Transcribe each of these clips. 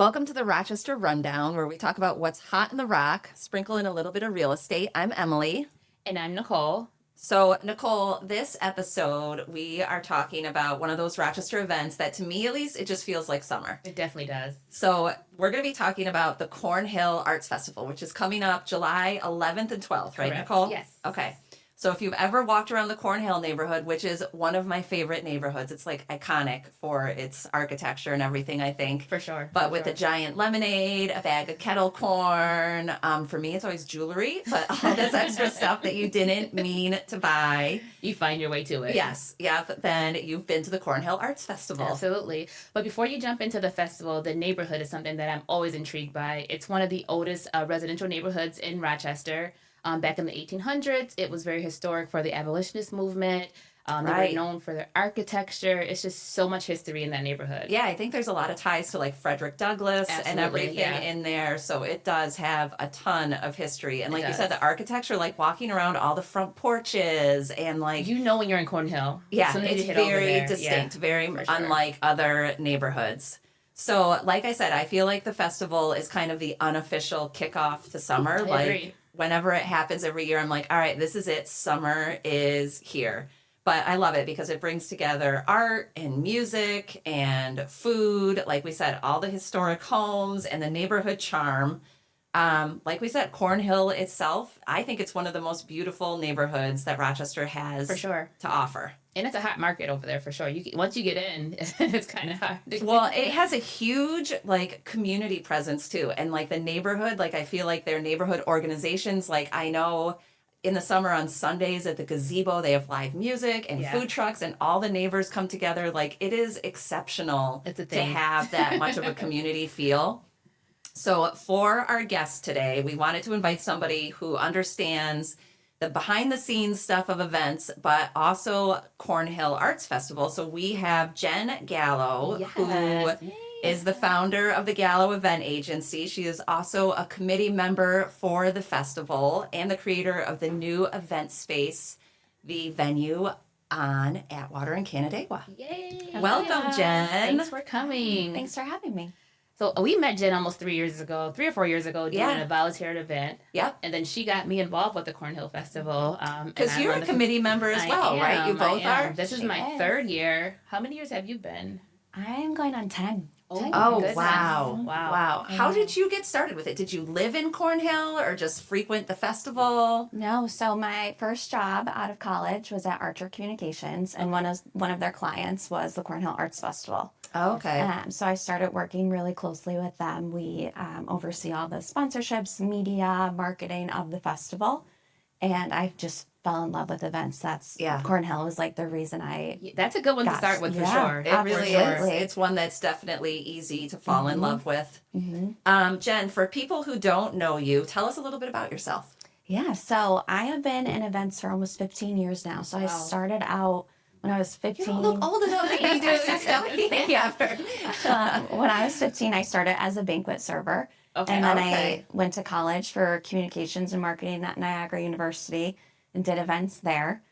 Welcome to the Rochester Rundown, where we talk about what's hot in the rock, sprinkle in a little bit of real estate. I'm Emily. And I'm Nicole. So, Nicole, this episode, we are talking about one of those Rochester events that, to me at least, it just feels like summer. It definitely does. So, we're going to be talking about the Cornhill Arts Festival, which is coming up July 11th and 12th, right, Correct. Nicole? Yes. Okay. So if you've ever walked around the Cornhill neighborhood, which is one of my favorite neighborhoods, it's like iconic for its architecture and everything, I think. For sure. But with a giant lemonade, a bag of kettle corn. For me, it's always jewelry, but all this extra stuff that you didn't mean to buy. You find your way to it. Yes. Yeah. Then you've been to the Cornhill Arts Festival. Absolutely. But before you jump into the festival, the neighborhood is something that I'm always intrigued by. It's one of the oldest residential neighborhoods in Rochester. Back in the 1800s, it was very historic for the abolitionist movement. They were known for their architecture. It's just so much history in that neighborhood. Yeah, I think there's a lot of ties to like Frederick Douglass and everything in there. So it does have a ton of history. And like you said, the architecture, like walking around all the front porches and like... You know when you're in Cornhill. Yeah, it's very distinct, very unlike other neighborhoods. So like I said, I feel like the festival is kind of the unofficial kickoff to summer. I agree. Whenever it happens every year, I'm like, all right, this is it. Summer is here. But I love it because it brings together art and music and food. Like we said, all the historic homes and the neighborhood charm. Like we said, Cornhill itself, I think it's one of the most beautiful neighborhoods that Rochester has to offer. And it's a hot market over there for sure. Once you get in, it's kind of hard. Well, it has a huge like community presence too. And like the neighborhood, like I feel like their neighborhood organizations, like I know in the summer on Sundays at the gazebo, they have live music and food trucks and all the neighbors come together. Like it is exceptional to have that much of a community feel. So for our guest today, we wanted to invite somebody who understands the behind the scenes stuff of events, but also Cornhill Arts Festival. So we have Jen Gallo, who is the founder of the Gallo Event Agency. She is also a committee member for the festival and the creator of the new event space, the venue on Atwater in Canandaigua. Yay! Welcome, Jen. Thanks for coming. Thanks for having me. So we met Jen almost 3 or 4 years ago doing a volunteer event. Yep. And then she got me involved with the Cornhill Festival. Because you're a committee member as well, right? You both are? This is my third year. How many years have you been? I'm going on 10. Oh, wow. How did you get started with it? Did you live in Cornhill or just frequent the festival? No, so my first job out of college was at Archer Communications, and one of their clients was the Cornhill Arts Festival. Oh, okay. So I started working really closely with them. We oversee all the sponsorships, media, marketing of the festival, and I just fell in love with events. Cornhill was like the reason That's a good one to start with for sure. It really is. It's one that's definitely easy to fall in love with. Mm-hmm. Jen, for people who don't know you, tell us a little bit about yourself. Yeah, so I have been in events for almost 15 years now. So I started out when I was 15. You don't look old enough to be doing this stuff. When I was 15, I started as a banquet server. Okay. And then I went to college for communications and marketing at Niagara University and did events there,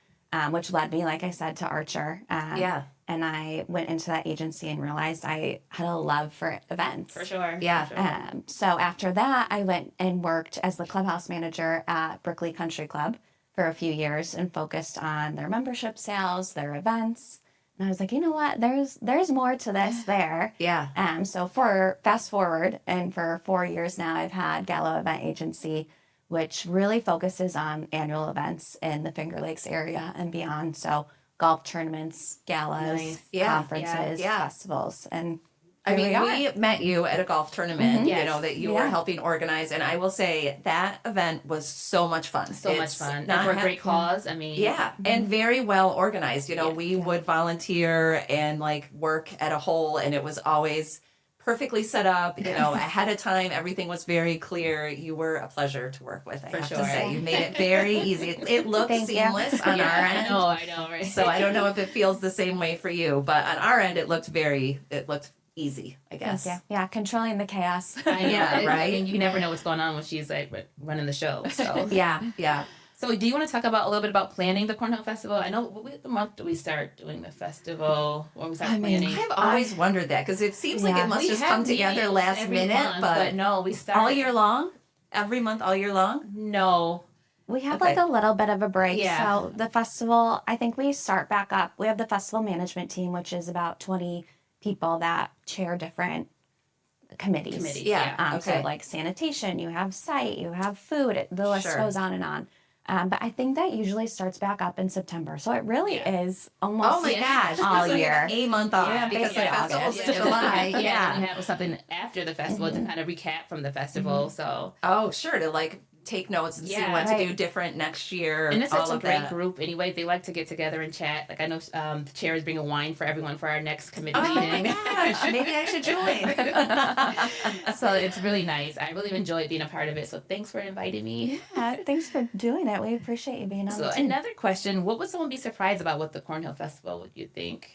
which led me, like I said, to Archer. And I went into that agency and realized I had a love for events. For sure. Yeah. For sure. So after that, I went and worked as the clubhouse manager at Brickley Country Club for a few years and focused on their membership sales, their events. And I was like, you know what? There's more to this there. Yeah. So for fast forward, and for 4 years now, I've had Gallo Event Agency, which really focuses on annual events in the Finger Lakes area and beyond. So golf tournaments, galas, conferences, festivals, and I mean, we met you at a golf tournament, you know, that you were helping organize. And I will say that event was so much fun. So much fun. And for a great cause. I mean. Yeah. And very well organized. You know, we would volunteer and like work at a hole, and it was always perfectly set up, you know, ahead of time. Everything was very clear. You were a pleasure to work with, I have to say. You made it very easy. It looked seamless on our end. I know, right? So I don't know if it feels the same way for you, but on our end, it looked easy, I guess. Yeah, controlling the chaos. I know, right? And you never know what's going on when she's like running the show. So yeah. So do you want to talk about a little bit about planning the Cornhole Festival? I know, what month do we start doing the festival? When we start planning? I've always wondered that because it seems like it must just come together last minute, month, but no, we start all year long? Every month, all year long? No. We have like a little bit of a break. Yeah. So the festival, I think we start back up. We have the festival management team, which is about 20 people that chair different committees. Yeah. So like sanitation, you have site, you have food, the list goes on and on. But I think that usually starts back up in September. So it really is almost oh my gosh, all so year. A month off because the festival's in July. And we have something after the festival to kind of recap from the festival. So sure, to like take notes and see what to do different next year. And it's all such a of great that. group anyway. They like to get together and chat. Like I know the chair is bringing wine for everyone for our next committee Oh my meeting. gosh, maybe I should join. So it's really nice. I really enjoyed being a part of it. So thanks for inviting me. Thanks for doing it. We appreciate you being on So the team. another question, what would someone be surprised about with the Cornhill Festival, would you think?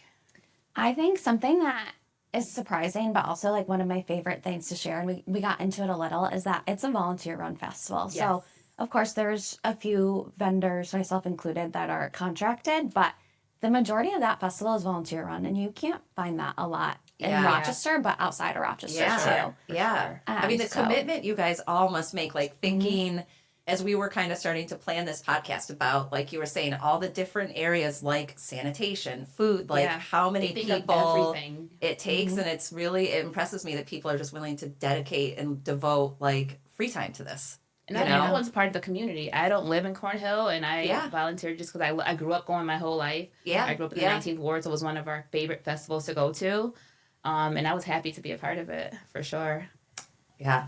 I think something that is surprising, but also like one of my favorite things to share, and we got into it a little, is that it's a volunteer-run festival. Yes. So, of course, there's a few vendors, myself included, that are contracted, but the majority of that festival is volunteer-run, and you can't find that a lot in Rochester, but outside of Rochester too. Yeah. I mean, the commitment you guys all must make, like thinking as we were kind of starting to plan this podcast about, like you were saying, all the different areas like sanitation, food, like how many people it takes. And it's really, it impresses me that people are just willing to dedicate and devote like free time to this. And everyone's part of the community. I don't live in Cornhill, and I volunteered just because I grew up going my whole life. Yeah. I grew up in the 19th Ward, so it was one of our favorite festivals to go to. And I was happy to be a part of it, for sure. Yeah.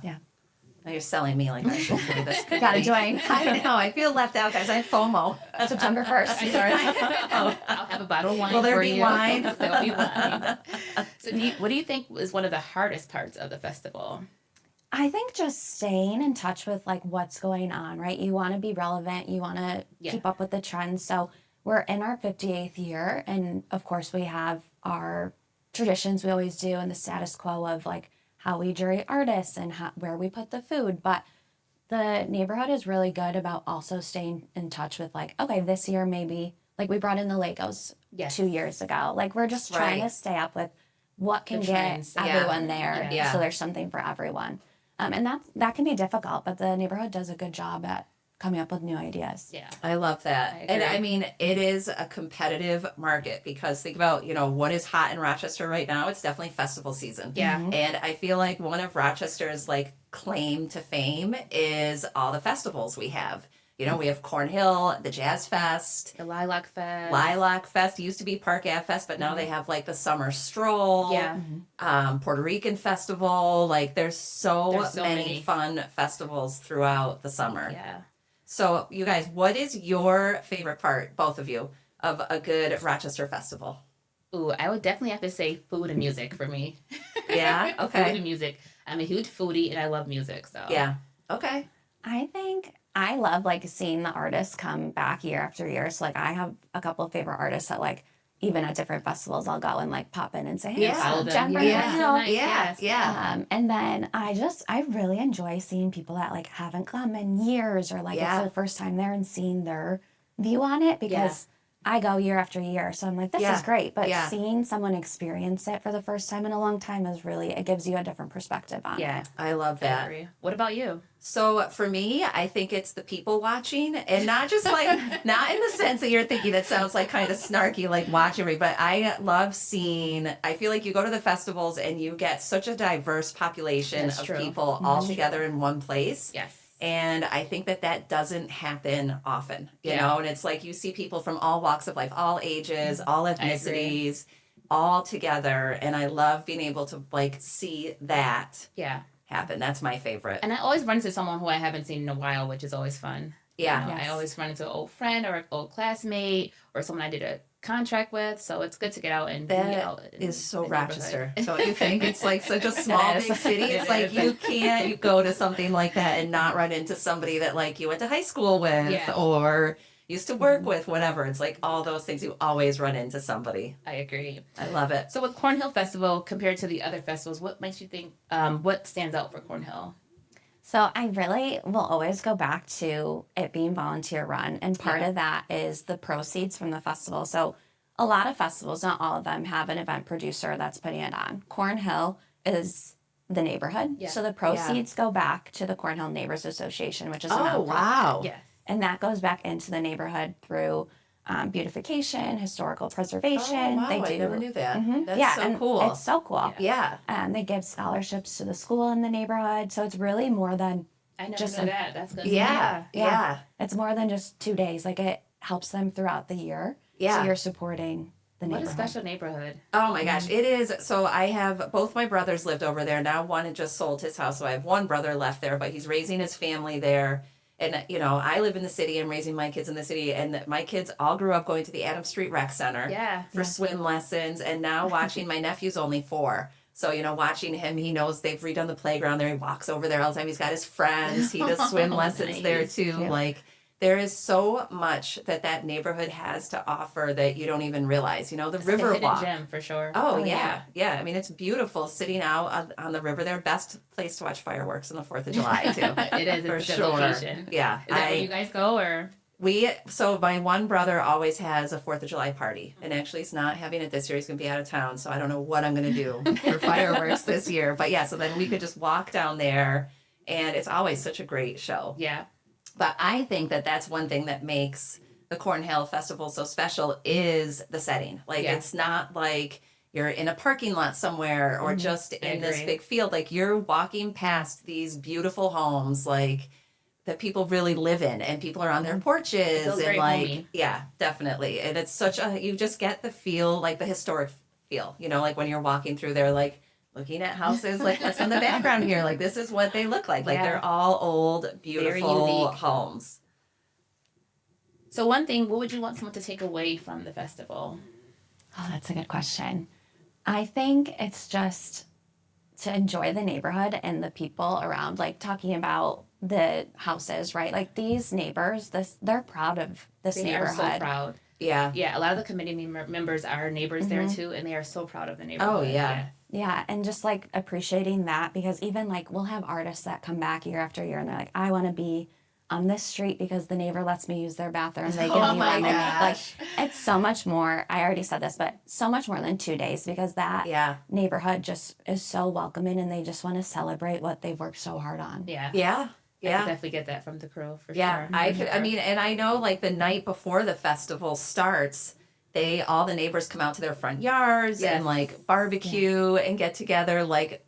Now you're selling me like I should do this. Gotta join. I don't know. I feel left out, guys. I have FOMO. September 1st. I'm sorry. I'll have a bottle of wine. Will there for be you. wine? There'll be wine. So what do you think is one of the hardest parts of the festival? I think just staying in touch with like what's going on, right? You want to be relevant. You want to keep up with the trends. So we're in our 58th year. And of course we have our traditions we always do and the status quo of like how we jury artists and where we put the food. But the neighborhood is really good about also staying in touch with like, okay, this year maybe, like we brought in the Legos 2 years ago. Like we're just trying to stay up with what can get everyone there. So there's something for everyone. And that can be difficult, but the neighborhood does a good job at coming up with new ideas. Yeah. I love that. And I mean, it is a competitive market because think about, what is hot in Rochester right now? It's definitely festival season. Yeah. And I feel like one of Rochester's like claim to fame is all the festivals we have. We have Cornhill, the Jazz Fest, The Lilac Fest. Lilac Fest used to be Park Ave Fest, but now they have like the Summer Stroll. Yeah. Puerto Rican Festival. Like there's so many fun festivals throughout the summer. Yeah. So you guys, what is your favorite part, both of you, of a good Rochester festival? Ooh, I would definitely have to say food and music for me. Yeah? Okay. Food and music. I'm a huge foodie and I love music, so. Yeah. Okay. I think I love like seeing the artists come back year after year. So like I have a couple of favorite artists that like even at different festivals I'll go and like pop in and say, hey, Jen Gallo. And then I really enjoy seeing people that like haven't come in years or like it's their first time there and seeing their view on it because I go year after year. So I'm like, this is great. But seeing someone experience it for the first time in a long time is really, it gives you a different perspective on it. I love that. What about you? So for me, I think it's the people watching and not just like, not in the sense that you're thinking that sounds like kind of snarky, like watch everybody, but I love seeing, I feel like you go to the festivals and you get such a diverse population of people all together in one place. Yes. And I think that doesn't happen often, you know, and it's like you see people from all walks of life, all ages, all ethnicities, all together. And I love being able to like see that happen. That's my favorite. And I always run into someone who I haven't seen in a while, which is always fun. Yeah. I always run into an old friend or an old classmate or someone I did a contract with, so it's good to get out and be out. Is so Rochester. Don't you think? It's like such a small big city. It's like you go to something like that and not run into somebody that like you went to high school with or used to work with, whatever. It's like all those things, you always run into somebody. I agree. I love it. So with Cornhill Festival compared to the other festivals, what makes you think what stands out for Cornhill? So I really will always go back to it being volunteer run. And part of that is the proceeds from the festival. So a lot of festivals, not all of them, have an event producer that's putting it on. Cornhill is the neighborhood. Yeah. So the proceeds go back to the Cornhill Neighbors Association, which is a Oh, nonprofit. wow. Yes. And that goes back into the neighborhood through beautification, historical preservation. Oh, wow, They I do. never knew that. That's yeah, so and cool. It's so cool. Yeah. They give scholarships to the school in the neighborhood. So it's really more than I never just knew that. That's good. Yeah. It's more than just 2 days. Like it helps them throughout the year. Yeah. So you're supporting the What a neighborhood. special neighborhood. Oh my gosh, it is. So I have both my brothers lived over there. Now one had just sold his house, so I have one brother left there, but he's raising his family there. And I live in the city. I'm raising my kids in the city, and my kids all grew up going to the Adams Street Rec Center for swim lessons. And now watching my nephew's only 4. So, watching him, he knows they've redone the playground there. He walks over there all the time. He's got his friends. He does swim lessons there too. Cute. Like, there is so much that neighborhood has to offer that you don't even realize. The It's river like a hidden walk. gem for sure. Oh, yeah. I mean, it's beautiful sitting out on the river there. Best place to watch fireworks on the 4th of July, too. It is. For It's a good sure. location. Yeah. Is that where you guys go, or? So my one brother always has a 4th of July party, and actually he's not having it this year. He's going to be out of town, so I don't know what I'm going to do for fireworks this year. But yeah, so then we could just walk down there, and it's always such a great show. Yeah. But I think that's one thing that makes the Cornhill Festival so special is the setting. Like, it's not like you're in a parking lot somewhere or just in this big field. Like, you're walking past these beautiful homes, like, that people really live in, and people are on their porches. feels And very like, homey. yeah, definitely. And it's you just get the feel, like the historic feel, like when you're walking through there, like, looking at houses like that's in the background here. Like, this is what they look like. Like, they're all old, beautiful unique. homes. So one thing, what would you want someone to take away from the festival? Oh, that's a good question. I think it's just to enjoy the neighborhood and the people around, like talking about the houses, right? Like these neighbors, they're proud of this neighborhood. They are so proud. Yeah. Yeah, a lot of the committee members are neighbors there too, and they are so proud of the neighborhood. Oh, yeah. Yeah, and just like appreciating that, because even like we'll have artists that come back year after year and they're like, I want to be on this street because the neighbor lets me use their bathroom. They give me my lemon. gosh. Like, it's so much more. I already said this, but so much more than 2 days, because that neighborhood just is so welcoming, and they just want to celebrate what they've worked so hard on. Yeah. Yeah. I could definitely get that from the crew for Yeah, sure. I mean, and I know, like, the night before the festival starts, all the neighbors come out to their front yards and like barbecue and get together, like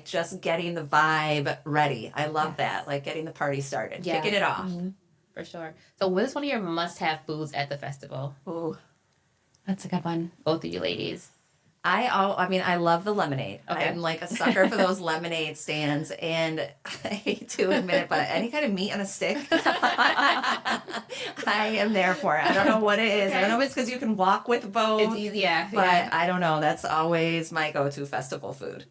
just getting the vibe ready. I love that, like getting the party started, kicking it off. For sure. So what is one of your must-have foods at the festival? Ooh, That's a good one. Both of you ladies. I mean, I love the lemonade. Okay. I'm like a sucker for those lemonade stands, and I hate to admit it, but any kind of meat on a stick, I am there for it. I don't know what it is. I don't know if it's because you can walk with both. It's easy, But I don't know. That's always my go-to festival food.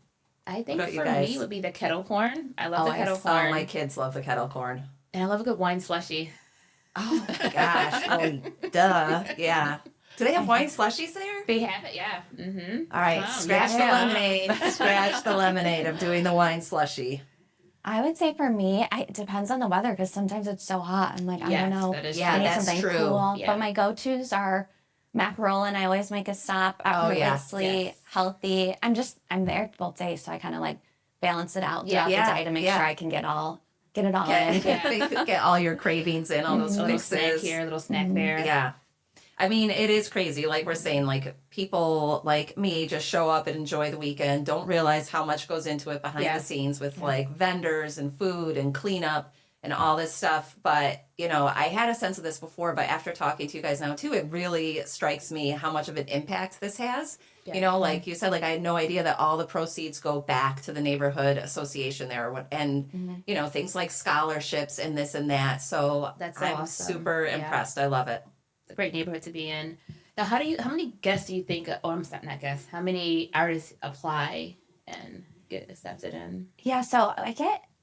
I think What about for you guys? me would be the kettle corn. I love the kettle Oh, corn. my kids love the kettle corn. And I love a good wine slushie. Oh my gosh. Oh, duh. Yeah. Do they have wine slushies there? They have it, yeah. Mm-hmm. All right. Scratch the lemonade. Scratch the lemonade. I'm doing the wine slushie. I would say for me, it depends on the weather, because sometimes it's so hot. I'm like, I don't know. That is Yeah, I need that's something true. cool. Yeah. But my go-tos are mackerel, and I always make a stop effortlessly, healthy. I'm there both days, so I kind of like balance it out throughout the day to make sure I can get it all in. Get all your cravings in, all those A little fixes. snack here, a little snack there. Yeah. I mean, it is crazy. Like we're saying, like people like me just show up and enjoy the weekend, don't realize how much goes into it behind the scenes with like vendors and food and cleanup and all this stuff. But, I had a sense of this before, but after talking to you guys now too, it really strikes me how much of an impact this has. Yeah. Like you said, like I had no idea that all the proceeds go back to the neighborhood association there, and things like scholarships and this and that. So That's so I'm awesome. super impressed. I love it. It's a great neighborhood to be in. Now, how many guests do you think, not guests, how many artists apply and get accepted in? Yeah, so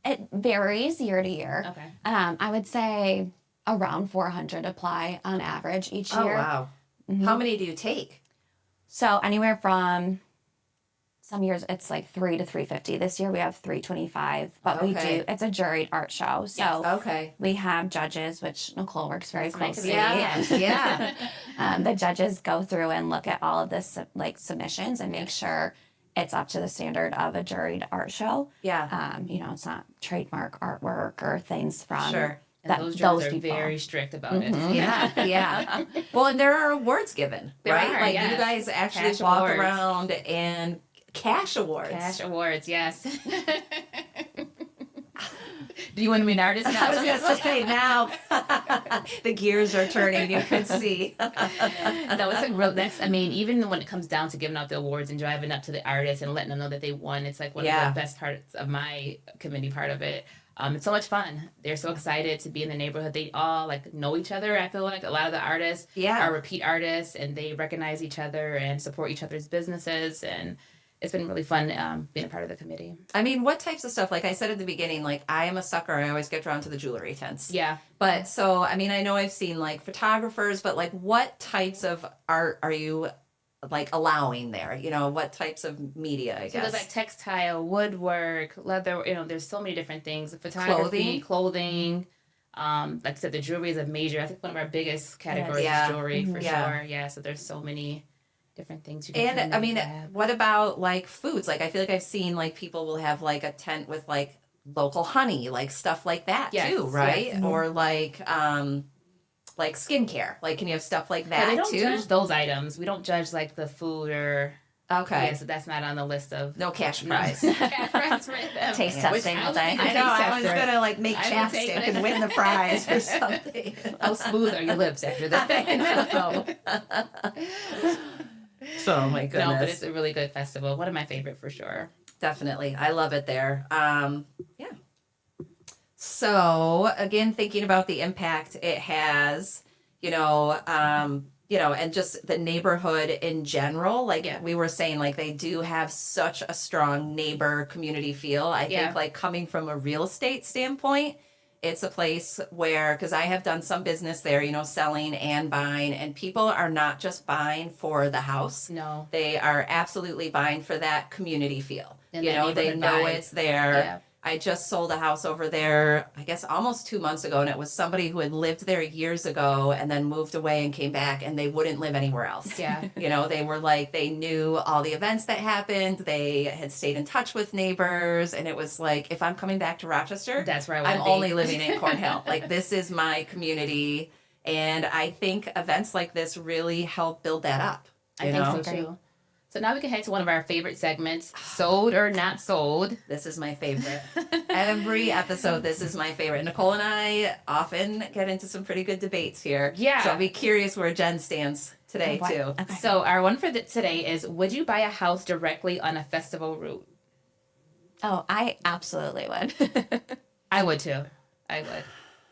it varies year to year. Okay. I would say around 400 apply on average each year. Oh, wow. How many do you take? So anywhere from some years it's like 3 to 350. This year we have 325, but it's a juried art show. So we have judges, which Nicole works very closely. The judges go through and look at all of this like submissions and make sure it's up to the standard of a juried art show. It's not trademark artwork or things from And those judges are very strict about it. Well, and there are awards given, right? You guys actually cash walk awards. around and cash awards. Cash awards, yes. Do you want to be an artist now? I was going to say now the gears are turning. You can see. No, it's like real. Even when it comes down to giving out the awards and driving up to the artists and letting them know that they won, it's like one of the best parts of my committee part of it. It's so much fun. They're so excited to be in the neighborhood. They all know each other. I feel like a lot of the artists are repeat artists, and they recognize each other and support each other's businesses. And it's been really fun being a part of the committee. I mean, what types of stuff? Like I said at the beginning, I am a sucker. I always get drawn to the jewelry tents. Yeah. But so, I know I've seen photographers, but what types of art are you allowing there? What types of media, I guess? So there's textile, woodwork, leather, there's so many different things. Photography, clothing. Like I said, the jewelry is a major, I think one of our biggest categories is jewelry for sure. Yeah, so there's so many different things you can And what about foods? I feel like I've seen people will have a tent with local honey, stuff like that too, right? Yes. Or skincare. Can you have stuff like that we don't too? Judge those items. We don't judge the food or okay. Yeah, so that's not on the list of no cash prize. Cash prize for them. Taste testing all day. I know. I was gonna make chapstick and win the prize or something. How smooth are your lips after that? So my goodness. No, but it's a really good festival. One of my favorite for sure. Definitely. I love it there. So again, thinking about the impact it has, and just the neighborhood in general, we were saying, they do have such a strong neighbor community feel. I think coming from a real estate standpoint, it's a place where, because I have done some business there, selling and buying, and people are not just buying for the house. No. They are absolutely buying for that community feel. And they know it's there. Yeah. I just sold a house over there, I guess almost 2 months ago, and it was somebody who had lived there years ago and then moved away and came back, and they wouldn't live anywhere else. Yeah. They were they knew all the events that happened. They had stayed in touch with neighbors, and it was if I'm coming back to Rochester, that's where I'm only living in Cornhill. This is my community, and I think events like this really help build that up. I think so too. So now we can head to one of our favorite segments, Sold or Not Sold. This is my favorite. Every episode, this is my favorite. Nicole and I often get into some pretty good debates here. Yeah. So I'll be curious where Jen stands today, too. Okay. So our one for today is, would you buy a house directly on a festival route? Oh, I absolutely would. I would, too. I would.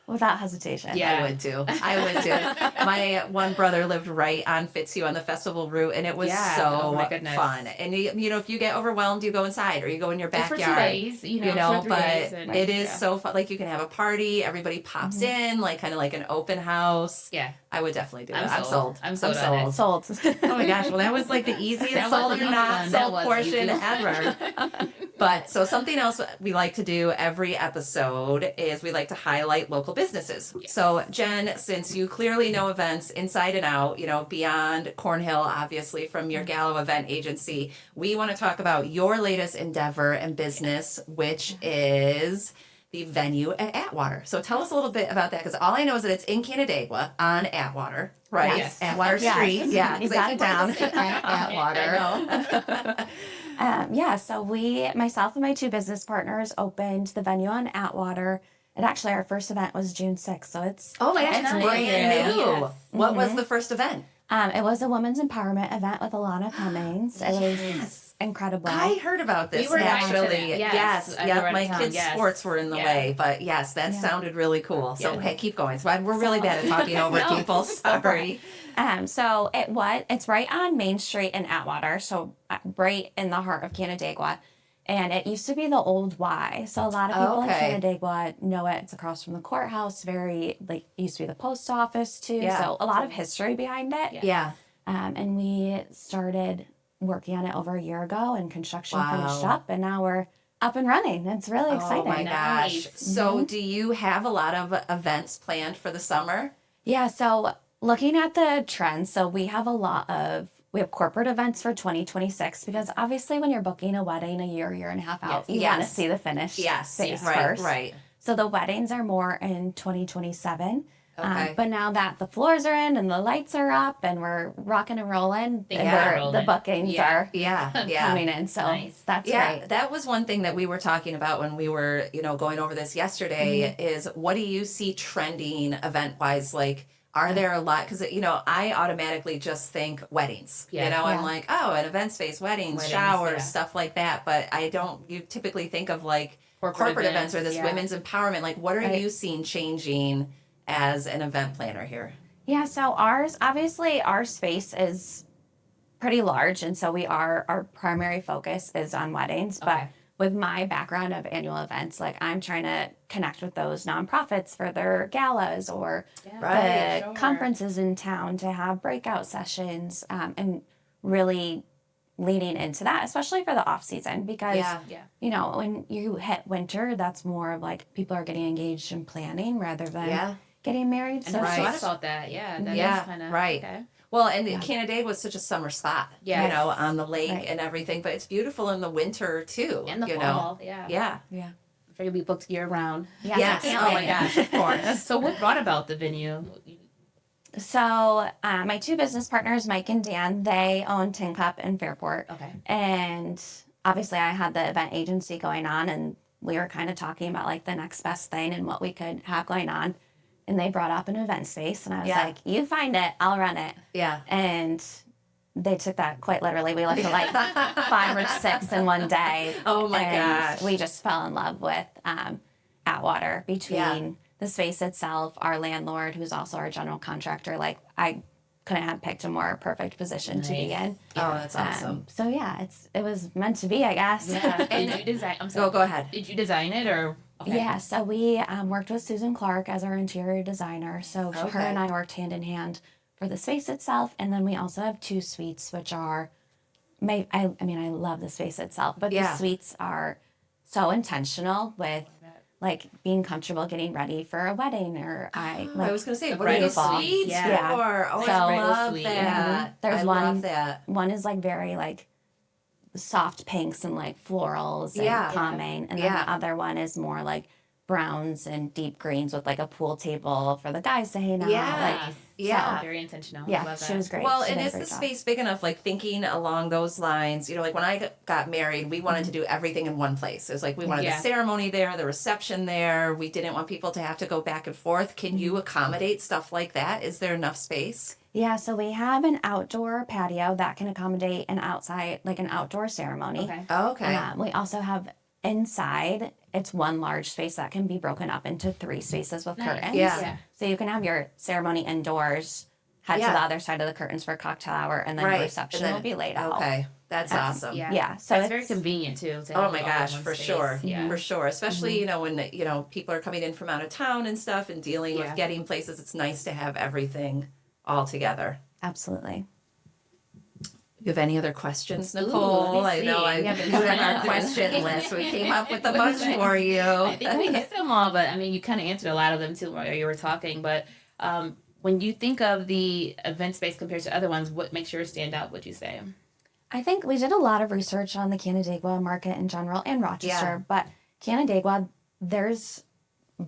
Without hesitation. Yeah, I would too. My one brother lived right on Fitzhugh on the festival route, and it was so fun. And if you get overwhelmed, you go inside or you go in your backyard. For 2 days, but it is so fun. You can have a party, everybody pops in, kind of like an open house. Yeah. I would definitely do it. I'm sold. I'm sold. Sold. Oh my gosh. Well, that was the easiest sold or not sold portion ever. But so something else we like to do every episode is we like to highlight local businesses. Yes. So Jen, since you clearly know events inside and out, beyond Cornhill, obviously from your Gallo Event Agency, we want to talk about your latest endeavor and business, which is the venue at Atwater. So tell us a little bit about that, because all I know is that it's in Canandaigua on Atwater, right? Yes. Atwater Street. Yeah, you got it down. Atwater. So myself and my 2 business partners opened the venue on Atwater. And actually, our first event was June 6th, so it's brand new. Yes. What was the first event? It was a women's empowerment event with Alana Cummings. It was incredible. I heard about this. We were actually. Yes. My kids' sports were in the way, but yes, that sounded really cool. So hey, keep going. So we're really bad at talking over people. Sorry. So it's right on Main Street in Atwater, so right in the heart of Canandaigua. And it used to be the old Y. So a lot of people in Canandaigua know it. It's across from the courthouse. It used to be the post office too. Yeah. So a lot of history behind it. Yeah. And we started working on it over a year ago, and construction Wow. finished up, and now we're up and running. It's really exciting. Oh my gosh. Nice. So do you have a lot of events planned for the summer? Yeah, so looking at the trends, so we have corporate events for 2026, because obviously when you're booking a wedding a year and a half out, you want to see the finished space right, first. right. So the weddings are more in 2027. Okay. But now that the floors are in and the lights are up and we're rocking and rolling, the bookings are coming in. So that's great. That was one thing that we were talking about when we were, going over this yesterday is what do you see trending event-wise? Like, are there a lot? Because, I automatically just think weddings. I'm like, oh, an event space, weddings, showers, stuff like that. But you typically think of like corporate events or this women's empowerment. Like, what are you seeing changing as an event planner here? Yeah, so our space is pretty large, and so our primary focus is on weddings. But with my background of annual events, like I'm trying to connect with those nonprofits for their galas or conferences in town to have breakout sessions, and really leaning into that, especially for the off season, because when you hit winter, that's more of like people are getting engaged in planning rather than getting married. So I thought about that. Yeah, that is kind of right. Okay. Well, and Canandaigua was such a summer spot, on the lake and everything. But it's beautiful in the winter too. And the fall, yeah. I'm sure you'll be booked year round. Yes. Oh my gosh, of course. So what brought about the venue? So my two business partners, Mike and Dan, they own Tin Cup in Fairport. Okay. And obviously I had the event agency going on, and we were kind of talking about like the next best thing and what we could have going on. And they brought up an event space, and I was like, you find it, I'll run it. Yeah. And they took that quite literally. We looked at like 5 or 6 in one day. Oh my gosh. We just fell in love with Atwater between the space itself, our landlord, who's also our general contractor. Like, I couldn't have picked a more perfect position to be in. Oh, that's awesome. So it was meant to be, I guess. Yeah. And you design. I'm sorry. Go ahead. Did you design it or? Okay. Yeah, so we worked with Susan Clark as our interior designer. So her and I worked hand in hand for the space itself, and then we also have 2 suites, which are, I love the space itself, but the suites are so intentional with like being comfortable getting ready for a wedding, or I was going to say, what are the suites for? Oh, I love that. There's one is like very like soft pinks and like florals and calming, and then the other one is more like browns and deep greens with like a pool table for the guys to hang out. So, very intentional. Yeah, I love that. she was great. Well, she and did a is the great job. space big enough? Like thinking along those lines, like when I got married, we wanted to do everything in one place. It was like we wanted the ceremony there, the reception there. We didn't want people to have to go back and forth. Can you accommodate stuff like that? Is there enough space? Yeah, so we have an outdoor patio that can accommodate an outdoor ceremony. Okay. We also have inside, it's one large space that can be broken up into 3 spaces with curtains. Yeah. So you can have your ceremony indoors, head to the other side of the curtains for a cocktail hour, and then the reception will be laid out. Okay, that's awesome. Yeah, so it's very convenient too. Oh my gosh, for space. sure. Yeah. For sure. Especially, when, people are coming in from out of town and stuff and dealing with getting places. It's nice to have everything all together. Absolutely. You have any other questions, Nicole? I know I put on our question list. We came up with a bunch for you. I think we hit them all, but you kind of answered a lot of them too while you were talking. But when you think of the event space compared to other ones, what makes yours stand out, would you say? I think we did a lot of research on the Canandaigua market in general and Rochester, but Canandaigua, there's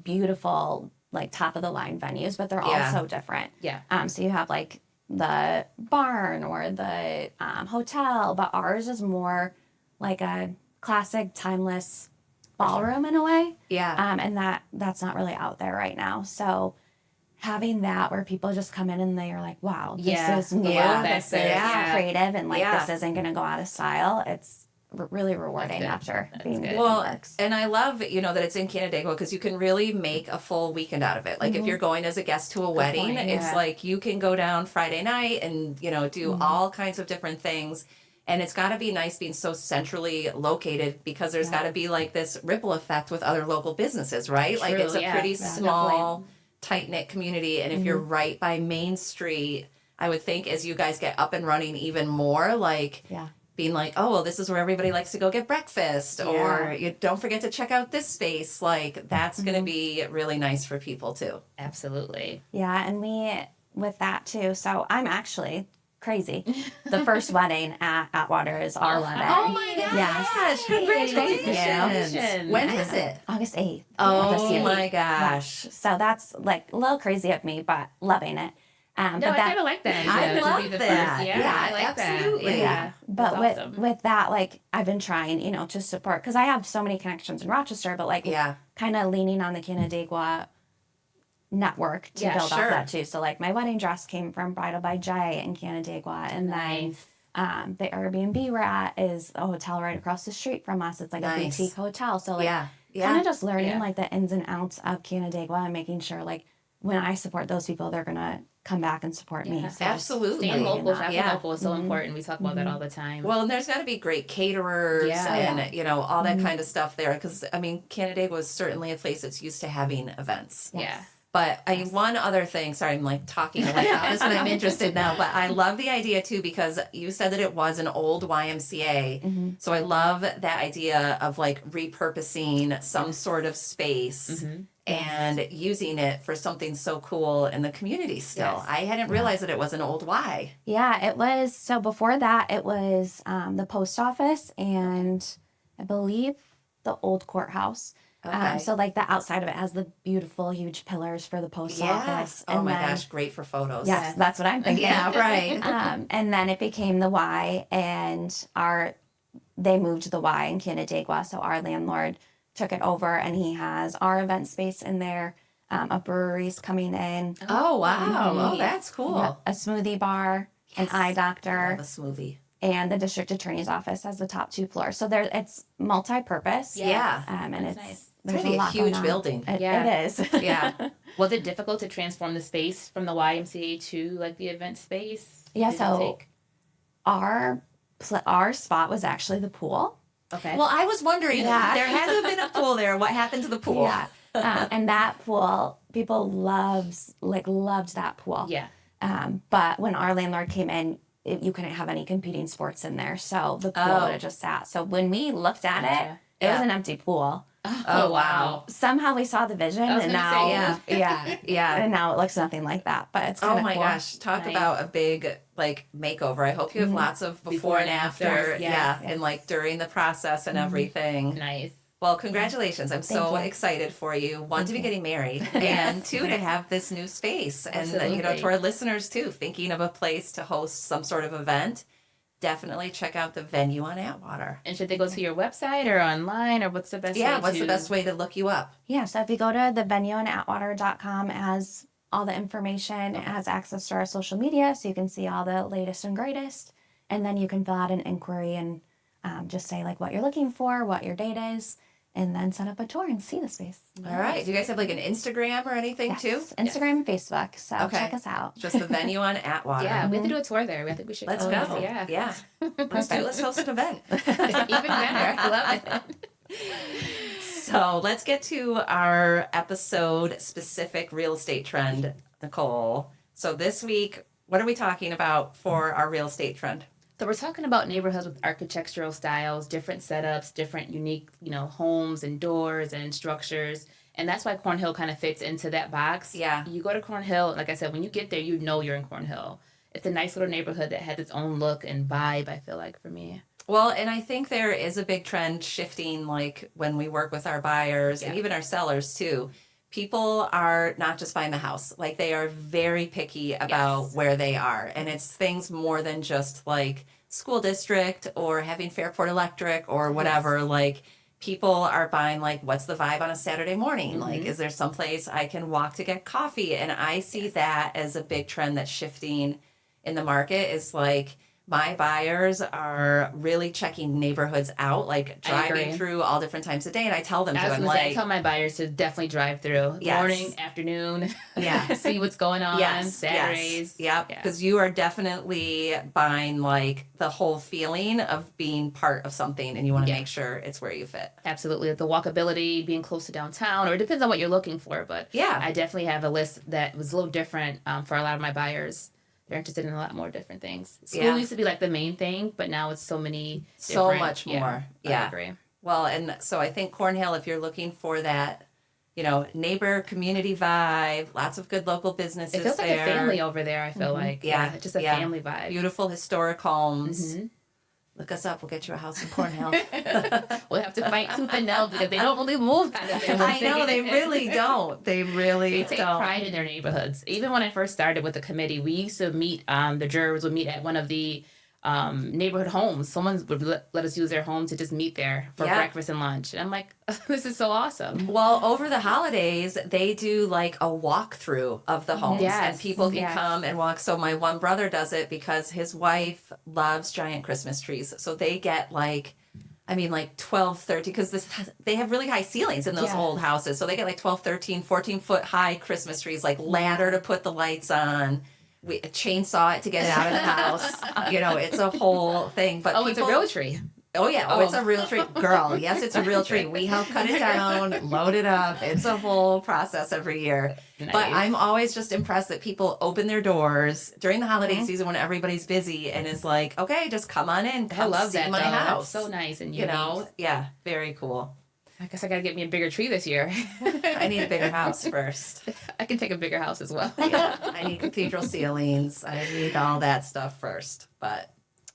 beautiful, like top of the line venues, but they're all so different. Yeah. So you have like the barn or the hotel, but ours is more like a classic, timeless ballroom in a way. Yeah. And that's not really out there right now. So having that where people just come in and they are like, wow, this is new, this is creative, and like this isn't going to go out of style. It's really rewarding after being good. Well, and I love, that it's in Canandaigua because you can really make a full weekend out of it. Like if you're going as a guest to a wedding, it's like you can go down Friday night and, do all kinds of different things. And it's got to be nice being so centrally located because there's got to be like this ripple effect with other local businesses, right? Like it's a pretty small, tight-knit community. And if you're right by Main Street, I would think as you guys get up and running even more, like being like, oh, well, this is where everybody likes to go get breakfast, or you don't forget to check out this space. Like, that's going to be really nice for people too. Absolutely. Yeah, and with that too. So I'm actually crazy. The first wedding at Atwater is our wedding. Oh my gosh! Yes. Congratulations! When is it? August 8th. Oh my gosh! So that's like a little crazy of me, but loving it. No, I kind of like that. I love to be the that. First. Yeah, I like absolutely. that. Yeah. But That's awesome. with that, like I've been trying, to support because I have so many connections in Rochester, but like kind of leaning on the Canandaigua network to build up that too. So like my wedding dress came from Bridal by Jay in Canandaigua, and then the Airbnb we're at is a hotel right across the street from us. It's like a boutique hotel. So like kind of just learning like the ins and outs of Canandaigua and making sure like when I support those people, they're gonna come back and support me. So absolutely. Staying local, shopping local is so important. We talk about that all the time. Well, and there's got to be great caterers and, all that kind of stuff there. Because, I mean, Canandaigua is certainly a place that's used to having events. Yeah. But one other thing, sorry, I'm like talking away. That's what I'm interested now. But I love the idea too, because you said that it was an old YMCA. So I love that idea of like repurposing some sort of space and using it for something so cool in the community still. I hadn't realized that it was an old Y. Yeah, it was. So before that, it was the post office and I believe the old courthouse. Okay. So like the outside of it has the beautiful huge pillars for the post office. Oh my gosh, great for photos. Yes, that's what I'm thinking. Yeah, right. And then it became the Y, and they moved the Y in Canandaigua. So our landlord took it over, and he has our event space in there. A brewery's coming in. Oh wow! Oh, that's cool. A smoothie bar, an eye doctor. Love a smoothie. And the district attorney's office has the top 2 floors. So it's multi-purpose. Yeah. And that's it's nice. there's It's a lot huge going on. building. It is. Yeah. Was it difficult to transform the space from the YMCA to like the event space? Yeah. Did it So take- our spot was actually the pool. Okay. Well, I was wondering, there had to have been a pool there. What happened to the pool? Yeah. And that pool, people loved that pool. Yeah. But when our landlord came in, you couldn't have any competing sports in there. So the pool would have just sat. So when we looked at it, it was an empty pool. Oh, wow. Somehow we saw the vision, and now, and now it looks nothing like that. But it's kind of my cool. gosh, talk about a big like makeover. I hope you have lots of before and after, and like during the process and everything. Nice. Well, congratulations. I'm so excited for you. One, to be getting married, and two, to have this new space. And, to our listeners, too, thinking of a place to host some sort of event, definitely check out the venue on Atwater. And should they go to your website or online, or what's the best way what's the best way to look you up? Yeah, so if you go to the venueonatwater.com, it has all the information. It has access to our social media, so you can see all the latest and greatest. And then you can fill out an inquiry and just say like what you're looking for, what your date is, and then set up a tour and see the space. All right. Do you guys have like an Instagram or anything too? Instagram and Facebook. So check us out. Just the venue on Atwater. Yeah, we have to do a tour there. I think we should. Let's go. Yeah. Let's host an event. Even better. I love it. So let's get to our episode specific real estate trend, Nicole. So this week, what are we talking about for our real estate trend? So we're talking about neighborhoods with architectural styles, different setups, different unique, homes and doors and structures. And that's why Cornhill kind of fits into that box. Yeah. You go to Cornhill, like I said, when you get there, you know you're in Cornhill. It's a nice little neighborhood that has its own look and vibe, I feel like, for me. Well, and I think there is a big trend shifting, like when we work with our buyers and even our sellers too. People are not just buying the house. Like they are very picky about where they are. And it's things more than just like school district or having Fairport Electric or whatever. Like people are buying like, what's the vibe on a Saturday morning? Like, is there someplace I can walk to get coffee? And I see that as a big trend that's shifting in the market is like, my buyers are really checking neighborhoods out, like driving through all different times of day. And I tell them I tell my buyers to definitely drive through morning, afternoon, see what's going on, Saturdays. Because you are definitely buying like the whole feeling of being part of something and you want to make sure it's where you fit. Absolutely. The walkability, being close to downtown, or it depends on what you're looking for. But I definitely have a list that was a little different for a lot of my buyers. they're interested in a lot more different things. School Yeah. used to be like the main thing, but now it's so many So different- much more. I Yeah. agree. Well, and so I think Cornhill, if you're looking for that, neighbor community vibe, lots of good local businesses It feels like there. a family over there, I feel like. Yeah. It's just a Yeah. family vibe. Beautiful historic homes. Mhm. Look us up. We'll get you a house in Cornhill. We'll have to fight tooth and nail because they don't really move out of there. I know, they really don't. They really They take don't. pride in their neighborhoods. Even when I first started with the committee, we used to meet, the jurors would meet at one of the neighborhood homes. Someone would let us use their home to just meet there for Yeah. breakfast and lunch. And I'm like, this is so awesome. Well, over the holidays, they do like a walkthrough of the homes, Yes, and people can yes. come and walk. So my one brother does it because his wife loves giant Christmas trees. So they get like 12, 13, because they have really high ceilings in those Yeah. old houses. So they get like 12, 13, 14-foot high Christmas trees, like ladder to put the lights on. We chainsaw it to get it out of the house. It's a whole thing. But Oh, it's a real tree. Oh yeah, Oh. it's a real tree. Girl, yes, it's a real tree. We help cut it down, load it up. It's a whole process every year. Nice. But I'm always just impressed that people open their doors during the holiday season when everybody's busy and is like, okay, just come on in, I come love see that. my though. house. That's so nice and unique. Yeah, very cool. I guess I gotta get me a bigger tree this year. I need a bigger house first. I can take a bigger house as well. Yeah, I need cathedral ceilings. I need all that stuff first. But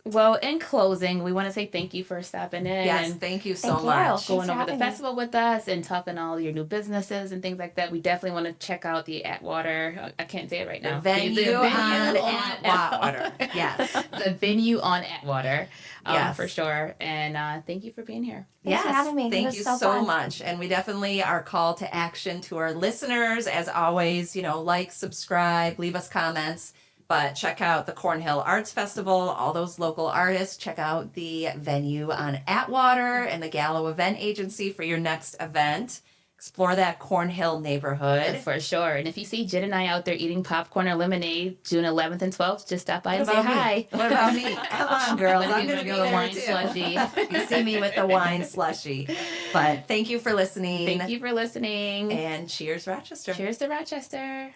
Well, in closing, we want to say thank you for stopping in yes, and thank you so Thank you. much. Thanks going for over the having me. festival with us and talking all your new businesses and things like that. We definitely want to check out the Atwater. I can't say it right The now. venue on on Atwater. Yes. The venue on Atwater, Yes. for sure. And thank you for being here. Thanks for having me. It Thank was you so so fun. much. And we definitely are call to action to our listeners. As always, like, subscribe, leave us comments. But check out the Cornhill Arts Festival, all those local artists. Check out the venue on Atwater and the Gallo Event Agency for your next event. Explore that Cornhill neighborhood. For sure. And if you see Jen and I out there eating popcorn or lemonade June 11th and 12th, just stop by and say hi. What about me? Come on, girls. I'm going to be a there wine too. slushie. You see me with the wine slushie. But thank you for listening. Thank you for listening. And cheers, Rochester. Cheers to Rochester.